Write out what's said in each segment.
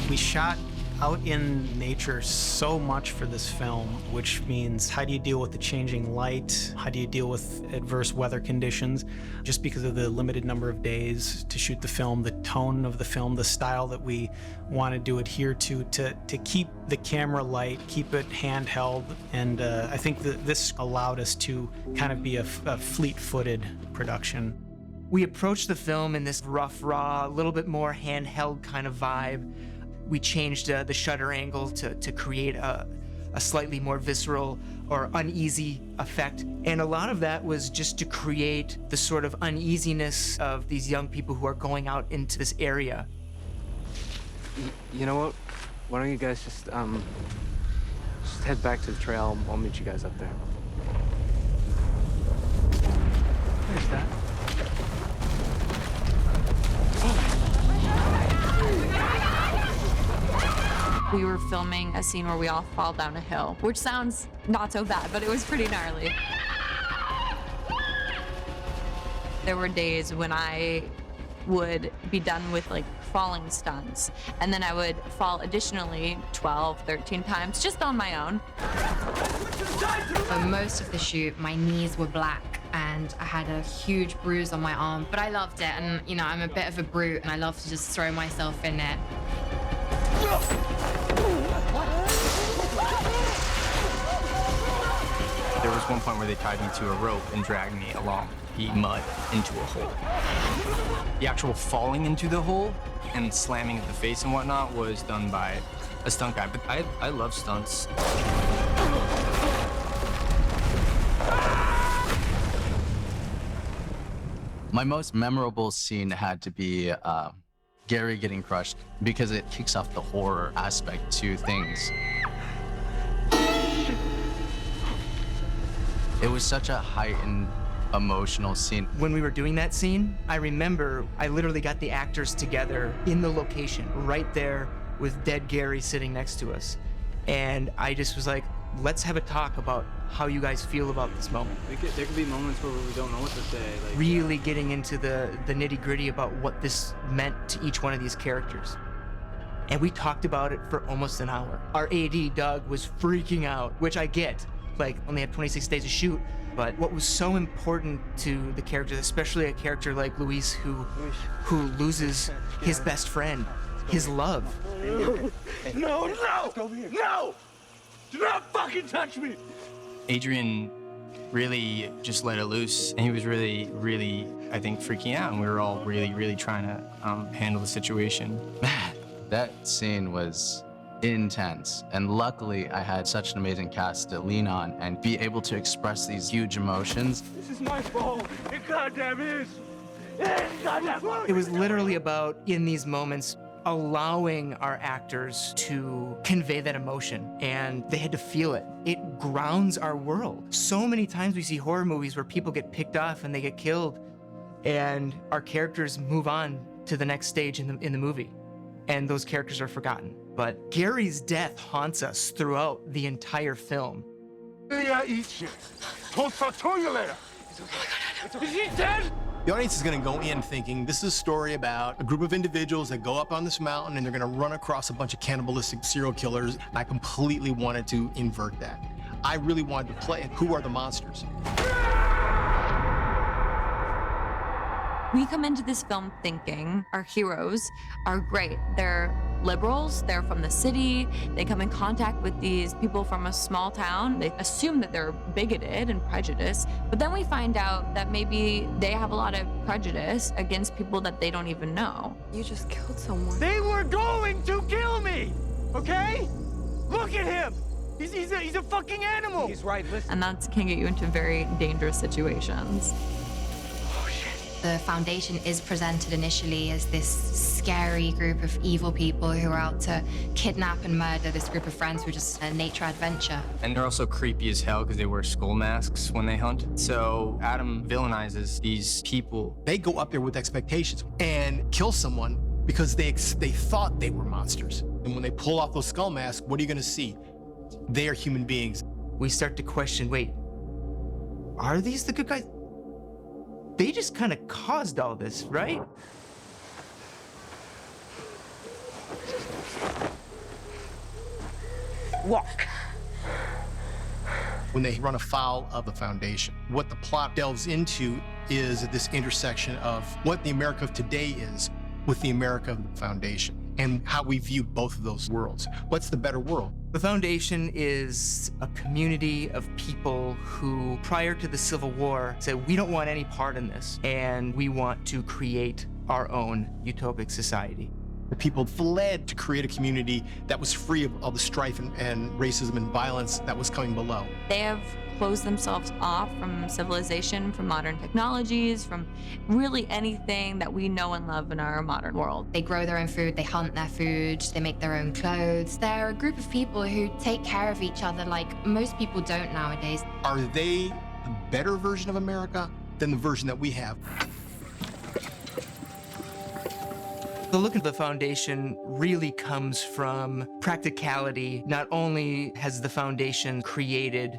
We shot out in nature so much for this film, which means how do you deal with the changing light? How do you deal with adverse weather conditions? Just because of the limited number of days to shoot the film, the tone of the film, the style that we wanted to adhere to keep the camera light, keep it handheld. And I think that this allowed us to kind of be a fleet-footed production. We approached the film in this rough, raw, a little bit more handheld kind of vibe. We changed the shutter angle to create a slightly more visceral or uneasy effect. And a lot of that was just to create the sort of uneasiness of these young people who are going out into this area. You know what? Why don't you guys just head back to the trail. I'll meet you guys up there. There's that. We were filming a scene where we all fall down a hill, which sounds not so bad, but it was pretty gnarly. There were days when I would be done with like falling stunts, and then I would fall additionally 12, 13 times just on my own. For most of the shoot, my knees were black and I had a huge bruise on my arm, but I loved it, and you know, I'm a bit of a brute and I love to just throw myself in it. There was one point where they tied me to a rope and dragged me along the mud into a hole. The actual falling into the hole and slamming at the face and whatnot was done by a stunt guy, but I love stunts. My most memorable scene had to be Gary getting crushed, because it kicks off the horror aspect to things. It was such a heightened emotional scene. When we were doing that scene, I remember I literally got the actors together in the location, right there with dead Gary sitting next to us. And I just was like, let's have a talk about how you guys feel about this moment. There could be moments where we don't know what to say. Like, really getting into the nitty-gritty about what this meant to each one of these characters. And we talked about it for almost an hour. Our AD, Doug, was freaking out, which I get. Like, only had 26 days to shoot. But what was so important to the characters, especially a character like Luis, who loses his best friend, his love. No! No! Do not fucking touch me! Adrian really just let it loose, and he was really, I think, freaking out, and we were all really trying to handle the situation. That scene was intense, and luckily I had such an amazing cast to lean on and be able to express these huge emotions. This is my fault. It goddamn is. It was literally about, in these moments, allowing our actors to convey that emotion, and they had to feel it. It grounds our world. So many times we see horror movies where people get picked off and they get killed, and our characters move on to the next stage in the movie, and those characters are forgotten. But Gary's death haunts us throughout the entire film. Eat shit. Don't talk to you later. Is he dead? The audience is going to go in thinking this is a story about a group of individuals that go up on this mountain and they're going to run across a bunch of cannibalistic serial killers. And I completely wanted to invert that. I really wanted to play it. Who are the monsters? We come into this film thinking our heroes are great. They're liberals, they're from the city, they come in contact with these people from a small town. They assume that they're bigoted and prejudiced, but then we find out that maybe they have a lot of prejudice against people that they don't even know. You just killed someone. They were going to kill me, okay? Look at him. He's a fucking animal. He's right, listen. And that can get you into very dangerous situations. The Foundation is presented initially as this scary group of evil people who are out to kidnap and murder this group of friends who are just a nature adventure. And they're also creepy as hell because they wear skull masks when they hunt. So Adam villainizes these people. They go up there with expectations and kill someone because they thought they were monsters. And when they pull off those skull masks, what are you going to see? They are human beings. We start to question, wait, are these the good guys? They just kind of caused all this, right? Walk. When they run afoul of the foundation, what the plot delves into is this intersection of what the America of today is with the America of the foundation and how we view both of those worlds. What's the better world? The Foundation is a community of people who, prior to the Civil War, said, we don't want any part in this, and we want to create our own utopic society. The people fled to create a community that was free of all the strife and racism and violence that was coming below. They have closed themselves off from civilization, from modern technologies, from really anything that we know and love in our modern world. They grow their own food, they hunt their food, they make their own clothes. They're a group of people who take care of each other like most people don't nowadays. Are they a better version of America than the version that we have? The look at the Foundation really comes from practicality. Not only has the Foundation created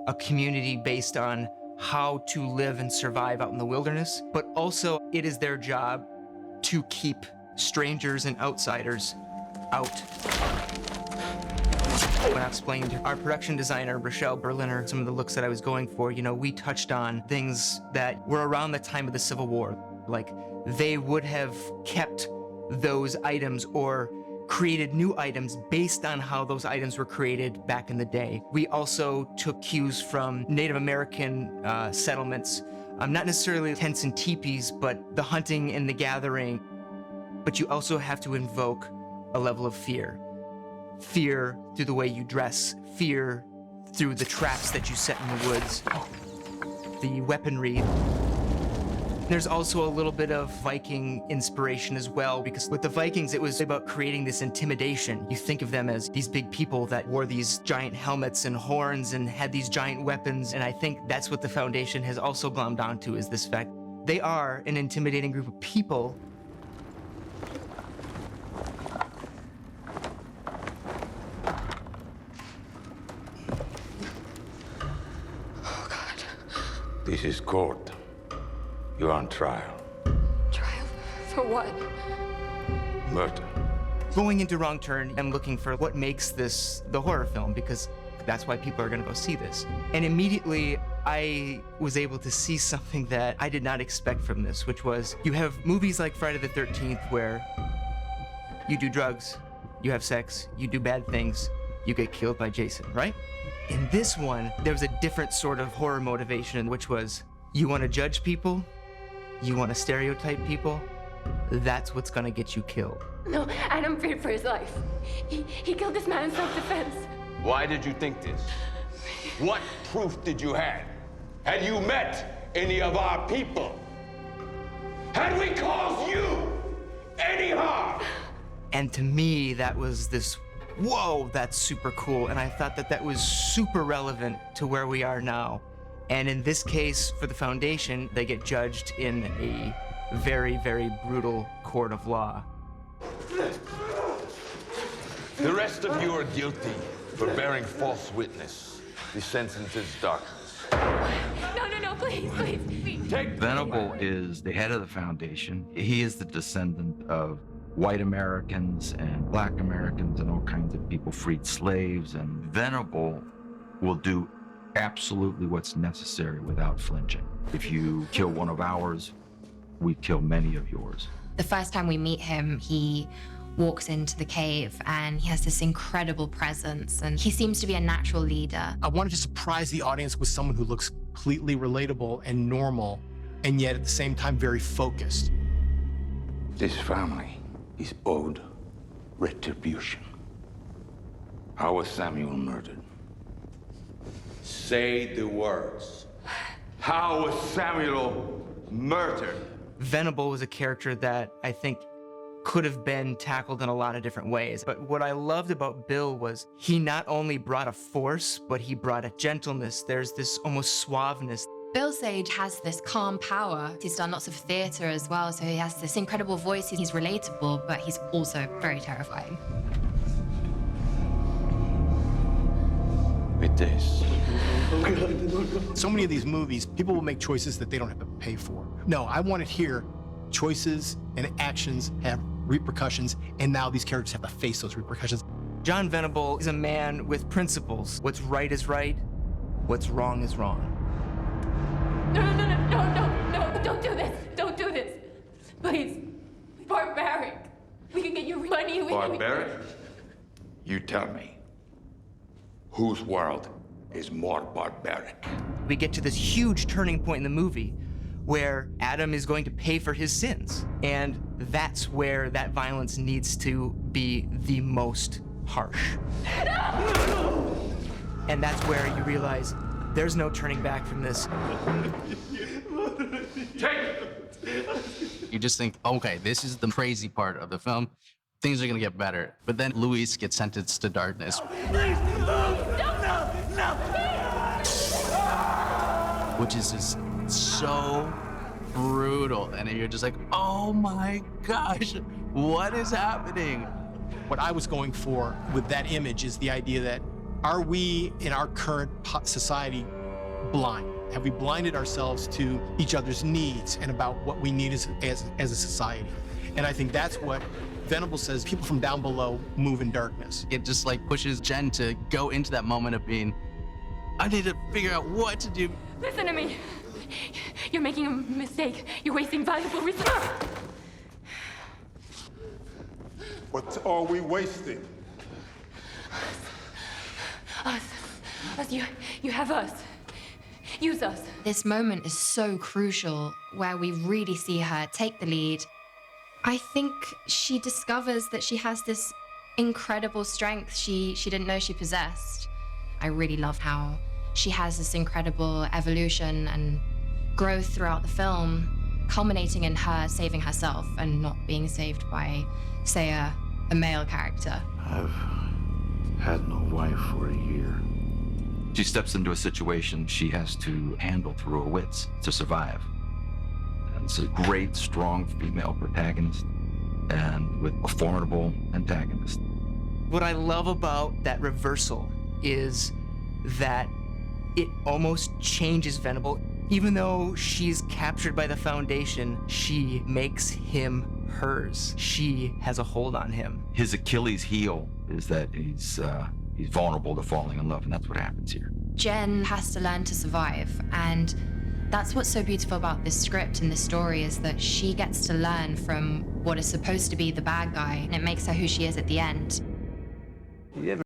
a community based on how to live and survive out in the wilderness, but also it is their job to keep strangers and outsiders out. When I explained to our production designer, Rochelle Berliner, some of the looks that I was going for, you know, we touched on things that were around the time of the Civil War. Like, they would have kept those items or created new items based on how those items were created back in the day. We also took cues from Native American settlements, not necessarily tents and teepees, but the hunting and the gathering. But you also have to invoke a level of fear. Fear through the way you dress, fear through the traps that you set in the woods, the weaponry. There's also a little bit of Viking inspiration as well, because with the Vikings, it was about creating this intimidation. You think of them as these big people that wore these giant helmets and horns and had these giant weapons, and I think that's what the Foundation has also glommed onto, is this fact. They are an intimidating group of people. Oh, God. This is court. You're on trial. Trial? For what? Murder. Going into Wrong Turn, I'm looking for what makes this the horror film, because that's why people are gonna go see this. And immediately, I was able to see something that I did not expect from this, which was, you have movies like Friday the 13th where you do drugs, you have sex, you do bad things, you get killed by Jason, right? In this one, there was a different sort of horror motivation, which was, you wanna judge people, you wanna stereotype people, that's what's gonna get you killed. No, Adam feared for his life. He killed this man in self-defense. Why did you think this? What proof did you have? Had you met any of our people? Had we caused you any harm? And to me, that was this, whoa, that's super cool. And I thought that that was super relevant to where we are now. And in this case, for the Foundation, they get judged in a very, very brutal court of law. The rest of you are guilty for bearing false witness. The sentence is darkness. No, please. Venable is the head of the Foundation. He is the descendant of white Americans and black Americans and all kinds of people, freed slaves, and Venable will do absolutely what's necessary without flinching. If you kill one of ours, we kill many of yours. The first time we meet him, he walks into the cave and he has this incredible presence and he seems to be a natural leader. I wanted to surprise the audience with someone who looks completely relatable and normal, and yet at the same time very focused. This family is owed retribution. How was Samuel murdered? Say the words. How was Samuel murdered? Venable was a character that I think could have been tackled in a lot of different ways. But what I loved about Bill was he not only brought a force, but he brought a gentleness. There's this almost suaveness. Bill Sage has this calm power. He's done lots of theater as well, so he has this incredible voice. He's relatable, but he's also very terrifying. With this. So many of these movies, people will make choices that they don't have to pay for. No, I want to hear choices and actions have repercussions, and now these characters have to face those repercussions. John Venable is a man with principles. What's right is right, what's wrong is wrong. No, don't do this. Don't do this. Please. Barbaric. We can get you money. Barbaric? You tell me. Whose world is more barbaric? We get to this huge turning point in the movie where Adam is going to pay for his sins. And that's where that violence needs to be the most harsh. No! And that's where you realize there's no turning back from this. You just think, okay, this is the crazy part of the film. Things are gonna get better. But then Luis gets sentenced to darkness. Which is just so brutal. And you're just like, oh my gosh, what is happening? What I was going for with that image is the idea that, are we in our current society blind? Have we blinded ourselves to each other's needs and about what we need as a society? And I think that's what Venable says, people from down below move in darkness. It just like pushes Jen to go into that moment of being, I need to figure out what to do. Listen to me. You're making a mistake. You're wasting valuable resources. What are we wasting? Us. You have us. Use us. This moment is so crucial where we really see her take the lead. I think she discovers that she has this incredible strength she didn't know she possessed. I really love how she has this incredible evolution and growth throughout the film, culminating in her saving herself and not being saved by, say, a male character. I've had no wife for a year. She steps into a situation she has to handle through her wits to survive. And it's a great, strong female protagonist and with a formidable antagonist. What I love about that reversal is that it almost changes Venable. Even though she's captured by the Foundation, she makes him hers. She has a hold on him. His Achilles heel is that he's vulnerable to falling in love, and that's what happens here. Jen has to learn to survive, and that's what's so beautiful about this script and this story is that she gets to learn from what is supposed to be the bad guy, and it makes her who she is at the end. You ever